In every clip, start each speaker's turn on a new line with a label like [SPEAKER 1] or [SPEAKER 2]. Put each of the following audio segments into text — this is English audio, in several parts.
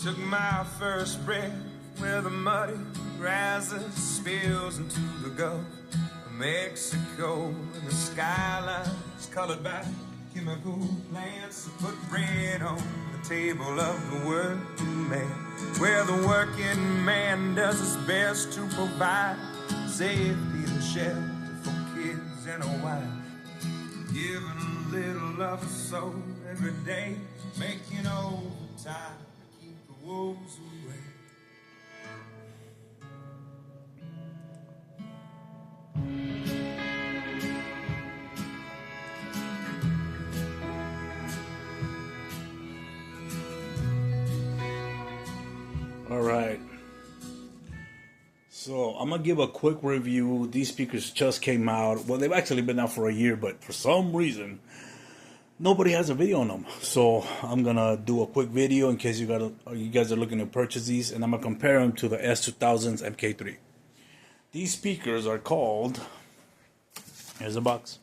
[SPEAKER 1] Took my first breath where the muddy rises, spills into the Gulf of Mexico, and the skyline's colored by chemical plants that put bread on the table of the working man, where the working man does his best to provide safety and shelter for kids and a wife, giving a little of his soul every day, making overtime to keep the wolves away.
[SPEAKER 2] All right, so I'm gonna give a quick review. These speakers just came out. Well, they've actually been out for a year, but for some reason nobody has a video on them. So I'm gonna do a quick video in case you guys are looking to purchase these, and I'm gonna compare them to the S2000's MKii. These speakers are called, here's a box,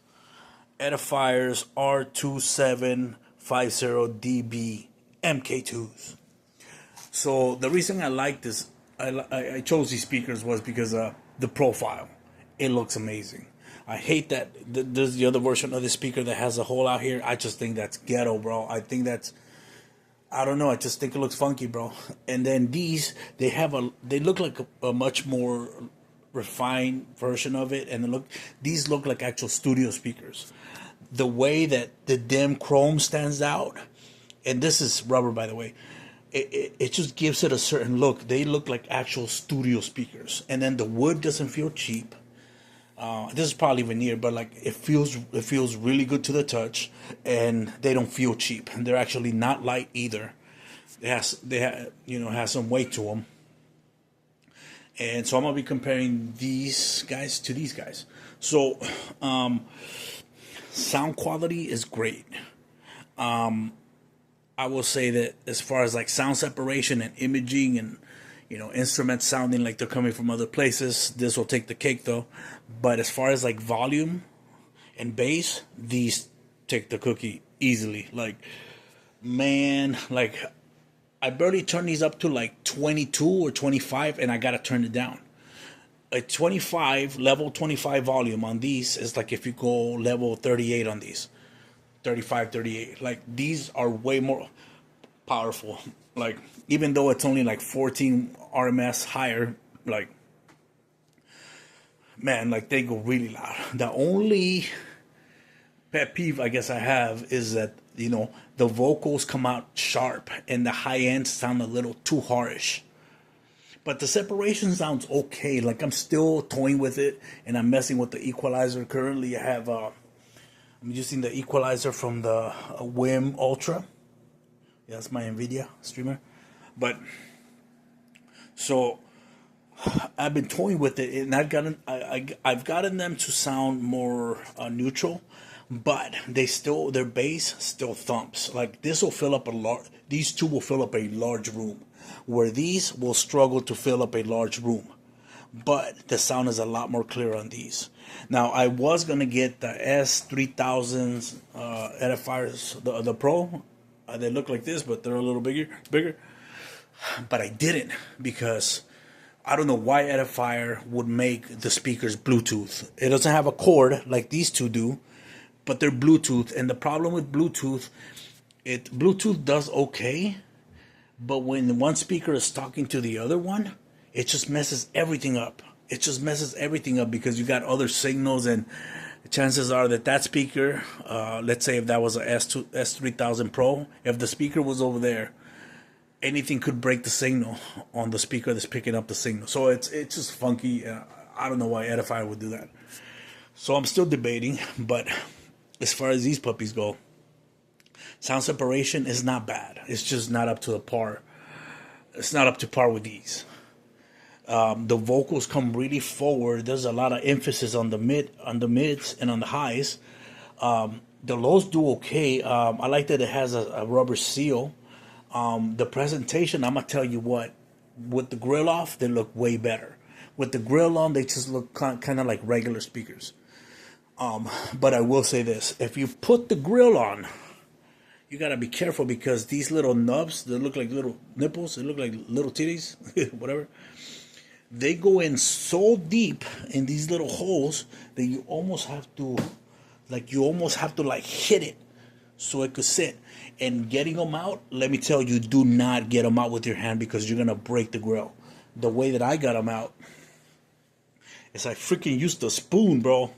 [SPEAKER 2] Edifier's R2750db MK2s. So the reason I like this, I chose these speakers was because the profile. It looks amazing. I hate that there's the other version of the speaker that has a hole out here. I just think that's ghetto, bro. I think that's, I don't know. I just think it looks funky, bro. And then these, they look like a much more refined version of it, and these look like actual studio speakers. The way that the dim chrome stands out, and this is rubber, by the way. It just gives it a certain look. They look like actual studio speakers, and then the wood doesn't feel cheap. This is probably veneer, but like it feels really good to the touch, and they don't feel cheap. And they're actually not light either. Has some weight to them. And so I'm gonna be comparing these guys to these guys. So sound quality is great. I will say that as far as like sound separation and imaging and, instruments sounding like they're coming from other places, this will take the cake though. But as far as like volume and bass, these take the cookie easily. Like, man, like I barely turn these up to like 22 or 25, and I gotta turn it down. A level 25 volume on these is like if you go level 38 on these. 35, 38. Like, these are way more powerful. Like, even though it's only like 14 RMS higher, like, man, like they go really loud. The only pet peeve I guess I have is that, the vocals come out sharp and the high ends sound a little too harsh. But the separation sounds okay. Like, I'm still toying with it, and I'm messing with the equalizer. Currently, I have I'm using the equalizer from the Wim Ultra. Yeah, that's my NVIDIA streamer. But so I've been toying with it, and I've gotten them to sound more neutral, but their bass still thumps. Like, this will fill up these two will fill up a large room, where these will struggle to fill up a large room. But the sound is a lot more clear on these. Now, I was going to get the S3000 Edifiers, the Pro. They look like this, but they're a little bigger. But I didn't, because I don't know why Edifier would make the speakers Bluetooth. It doesn't have a cord like these two do, but they're Bluetooth. And the problem with Bluetooth, Bluetooth does okay, but when one speaker is talking to the other one, it just messes everything up. It just messes everything up because you got other signals, and chances are that speaker, let's say if that was a S3000 Pro, if the speaker was over there, anything could break the signal on the speaker that's picking up the signal. So it's just funky. I don't know why Edifier would do that. So I'm still debating, but as far as these puppies go, sound separation is not bad. It's just not up to the par. It's not up to par with these. The vocals come really forward. There's a lot of emphasis on the mids and on the highs. The lows do okay. I like that it has a rubber seal. The presentation, I'm gonna tell you what, with the grill off, they look way better. With the grill on, they just look kind of like regular speakers. But I will say this: if you put the grill on, you gotta be careful because these little nubs, they look like little nipples, they look like little titties, whatever. They go in so deep in these little holes that you almost have to, like hit it so it could sit. And getting them out, let me tell you, do not get them out with your hand because you're gonna break the grill. The way that I got them out is I freaking used the spoon, bro.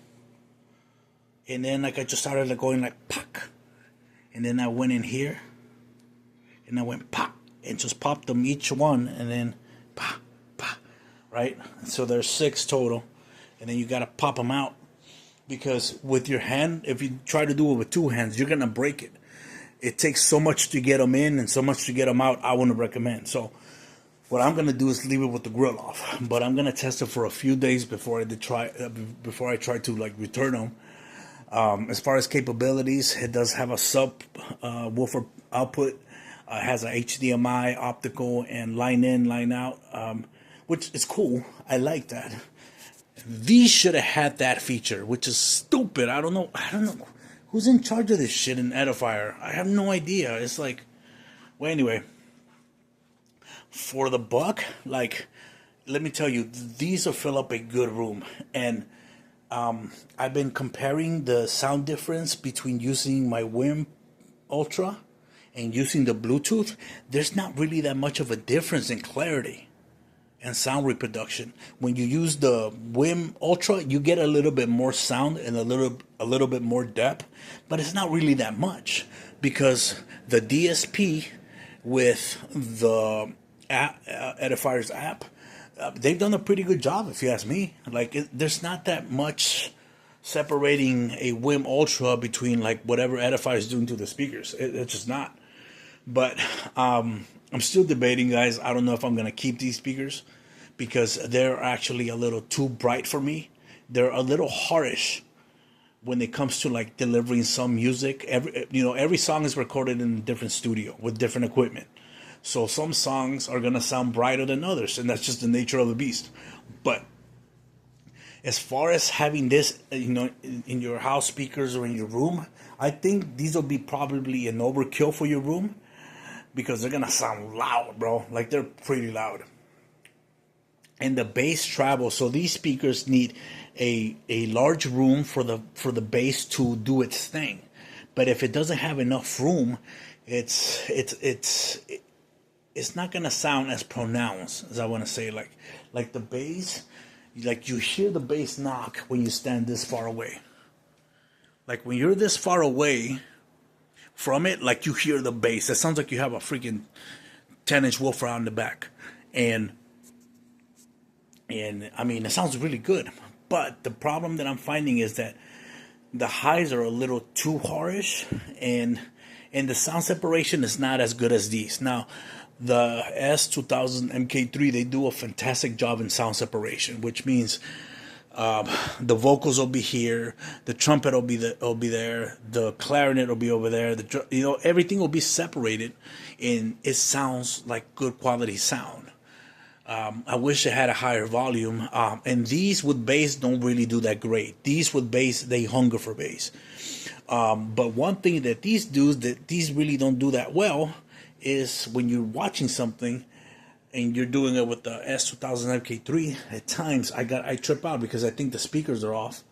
[SPEAKER 2] And then like I just started like going like pock. And then I went in here and I went pop and just popped them each one and then pop, pop, right? So there's 6 total. And then you got to pop them out because with your hand, if you try to do it with 2 hands, you're going to break it. It takes so much to get them in and so much to get them out. I wouldn't recommend. So what I'm going to do is leave it with the grill off. But I'm going to test it for a few days before I try to like return them. As far as capabilities, it does have a subwoofer output. Has a HDMI, optical, and line in, line out, which is cool. I like that. These should have had that feature, which is stupid. I don't know who's in charge of this shit in Edifier. I have no idea. It's like, well, anyway, for the buck, like, let me tell you, these will fill up a good room. And I've been comparing the sound difference between using my WIM Ultra and using the Bluetooth. There's not really that much of a difference in clarity and sound reproduction. When you use the WIM Ultra, you get a little bit more sound and a little bit more depth, but it's not really that much because the DSP with the Edifier's app, they've done a pretty good job, if you ask me. Like, there's not that much separating a WIM Ultra between like whatever Edifier is doing to the speakers. It's just not. But I'm still debating, guys. I don't know if I'm gonna keep these speakers because they're actually a little too bright for me. They're a little harsh when it comes to like delivering some music. Every song is recorded in a different studio with different equipment. So some songs are going to sound brighter than others, and that's just the nature of the beast. But as far as having this, in your house speakers or in your room, I think these will be probably an overkill for your room because they're going to sound loud, bro. Like, they're pretty loud. And the bass travels, so these speakers need a large room for the bass to do its thing. But if it doesn't have enough room, it's not gonna sound as pronounced as I want to say. Like the bass, like you hear the bass knock when you stand this far away. Like when you're this far away from it, like you hear the bass. That sounds like you have a freaking 10-inch woofer out in the back, and I mean it sounds really good. But the problem that I'm finding is that the highs are a little too harsh, and the sound separation is not as good as these. Now, the S2000mkiii, they do a fantastic job in sound separation, which means the vocals will be here, the trumpet will be there, the clarinet will be over there, everything will be separated, and it sounds like good quality sound. I wish it had a higher volume, and these with bass don't really do that great. These with bass, they hunger for bass. But one thing that these do that these really don't do that well is when you're watching something and you're doing it with the S2000mkiii, at times I trip out because I think the speakers are off,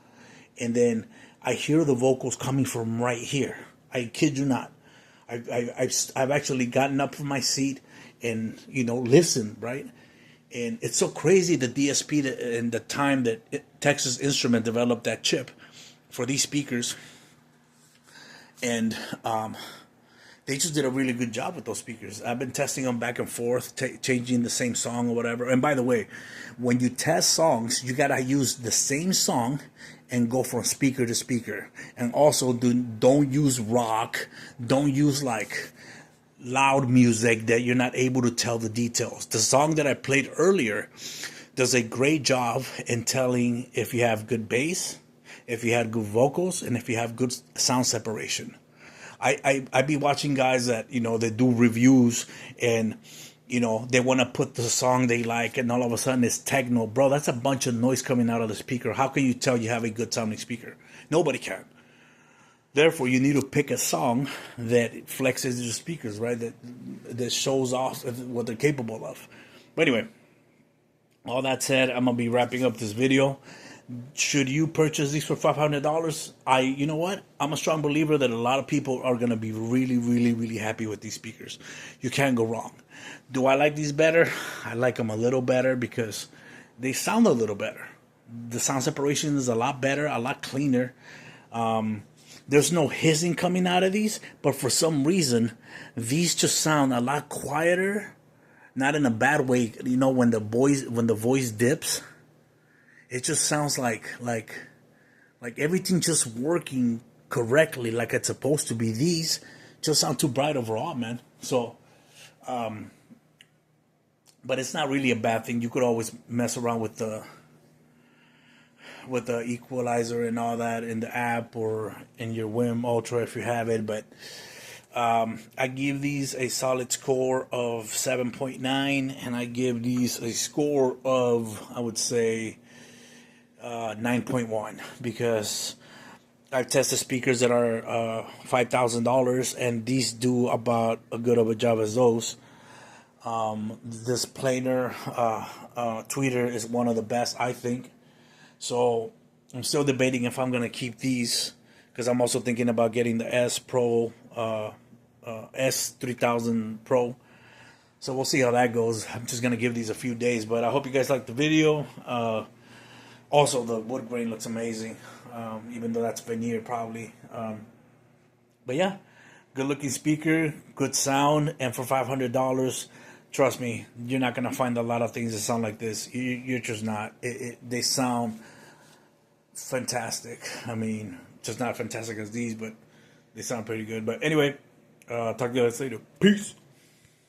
[SPEAKER 2] and then I hear the vocals coming from right here. I kid you not. I've actually gotten up from my seat and listened, right? And it's so crazy, the DSP and the time that Texas Instrument developed that chip for these speakers, and they just did a really good job with those speakers. I've been testing them back and forth, changing the same song or whatever. And by the way, when you test songs, you gotta use the same song and go from speaker to speaker. And also, don't use rock. Don't use like loud music that you're not able to tell the details. The song that I played earlier does a great job in telling if you have good bass, if you had good vocals, and if you have good sound separation. I be watching guys that they do reviews, and they want to put the song they like, and all of a sudden it's techno. Bro, that's a bunch of noise coming out of the speaker. How can you tell you have a good sounding speaker? Nobody can. Therefore, you need to pick a song that flexes your speakers, right? That shows off what they're capable of. But anyway, all that said, I'm gonna be wrapping up this video. Should you purchase these for $500? You know what? I'm a strong believer that a lot of people are gonna be really, really, really happy with these speakers. You can't go wrong. Do I like these better? I like them a little better because they sound a little better. The sound separation is a lot better, a lot cleaner. There's no hissing coming out of these, but for some reason, these just sound a lot quieter. Not in a bad way, you know. When the voice dips, it just sounds like everything just working correctly, like it's supposed to be. These just sound too bright overall, man. So, but it's not really a bad thing. You could always mess around with the equalizer and all that in the app or in your WIM Ultra if you have it. But I give these a solid score of 7.9, and I give these a score of, I would say, 9.1, because I've tested speakers that are $5,000, and these do about as good of a job as those. This planar tweeter is one of the best, I think. So I'm still debating if I'm going to keep these, because I'm also thinking about getting the S3000 Pro. So we'll see how that goes. I'm just going to give these a few days, but I hope you guys liked the video. Also, the wood grain looks amazing, even though that's veneer probably. But yeah, good looking speaker, good sound, and for $500, trust me, you're not going to find a lot of things that sound like this. You're just not. They sound fantastic. I mean, just not fantastic as these, but they sound pretty good. But anyway, talk to you guys later. Peace.